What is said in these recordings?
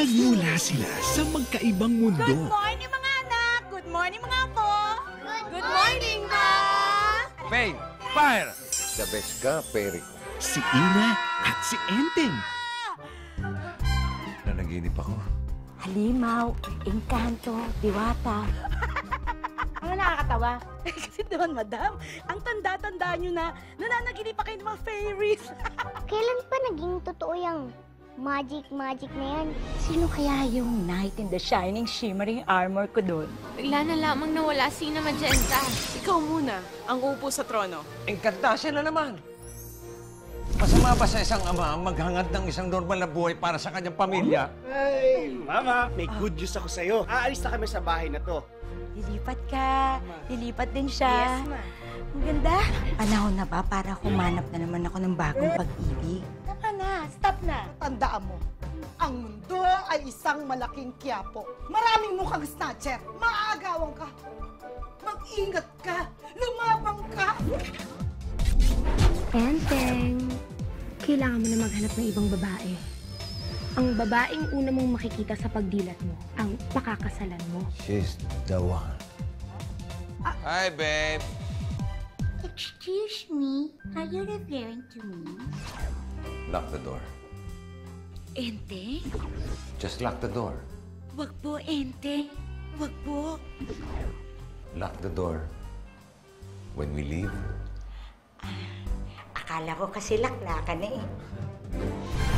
Nagmula sila sa magkaibang mundo. Good morning, mga anak! Good morning, mga apo! Good morning, ma! Faye, fire! The best ka, Perico. Si Ina at si Enteng. Nanaginip ako. Halimaw, engkanto, diwata. Ang nakakatawa. Kasi naman, madam, ang tanda-tanda nyo na nananaginip pa kayo ng mga fairies. Kailan pa naging totoo yung magic na yan? Sino kaya yung knight in the shining, shimmering armor ko doon? Bigla na lamang nawala si Ina Magenta. Ikaw muna ang upo sa trono. Engkantasya na naman. Masama ba sa isang ama ang maghangad ng isang normal na buhay para sa kanyang pamilya? Ay, Mama, may good news ako sa'yo. Aalis na kami sa bahay na to. Lilipat ka. Lilipat din siya. Yes, ma. Ang ganda. Panahon na ba para humanap na naman ako ng bagong pag-ibig? Tama na. Stop na. Tandaan mo, ang mundo ay isang malaking kiyapo. Maraming mukhang snatcher. Maaagawan ka. Mag-ingat ka. Lumabang ka. Enteng, kailangan mo na maghanap ng ibang babae. Ang babaeng una mong makikita sa pagdilat mo, ang pakakasalan mo. She's the one. Hi, babe. Excuse me, are you referring to me? Lock the door. Ente? Just lock the door. Wag po, Ente. Wag po. Lock the door. When we leave, Akala ko kasi laklakan na eh.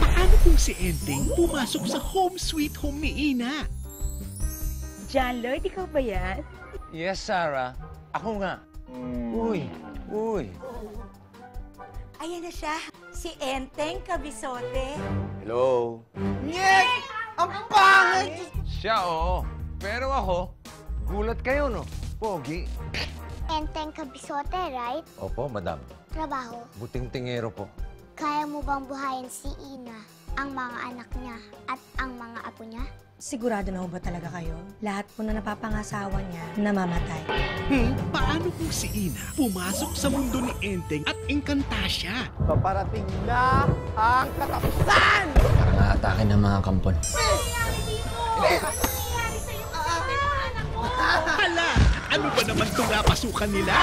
Paano kung si Enteng pumasok sa home sweet home ni Ina? John Lloyd, ikaw ba yan? Yes, Sarah. Ako nga. Uy, uy. Ayan na siya. Si Enteng Kabisote. hello? Nyek! Ang pangit! Siya, oo. Pero ako, gulat kayo, no? Pogi. Enteng Kabisote, right? Opo, madam. Trabaho. Buting tingero po. Kaya mo bang buhayin si Ina, ang mga anak niya, at ang mga apo niya? Sigurado na ho ba talaga kayo? Lahat po na napapangasawa niya, namamatay. Paano kung si Ina pumasok sa mundo ni Enteng at Engkantasya? Paparating na ang katapusan! Nakatake ng mga kampon. Hala! Ano ba naman itong napasukan nila?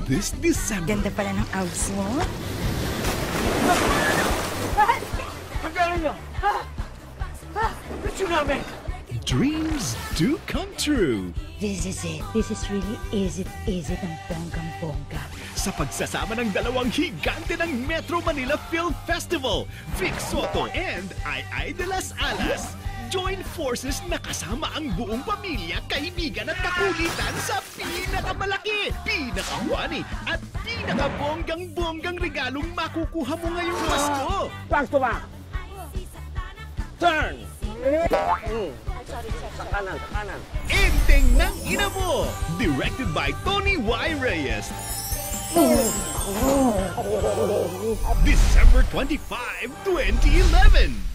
This December, Ganda pala ng outfit mo. dreams do come true. This is it. This is really is it ang bonggang-bongga. Sa pagsasama ng dalawang higante ng Metro Manila Film Festival, Vic Soto and Ay de las Alas. Join forces na kasama ang buong pamilya, kaibigan at kakulitan sa pinakamalaki, pinakawani at pinakabonggang-bonggang regalong makukuha mo ngayong Pasko. Back to back! Turn! Sa kanan, sa kanan. Enteng ng Ina Mo! Directed by Tony Y. Reyes. December 25, 2011.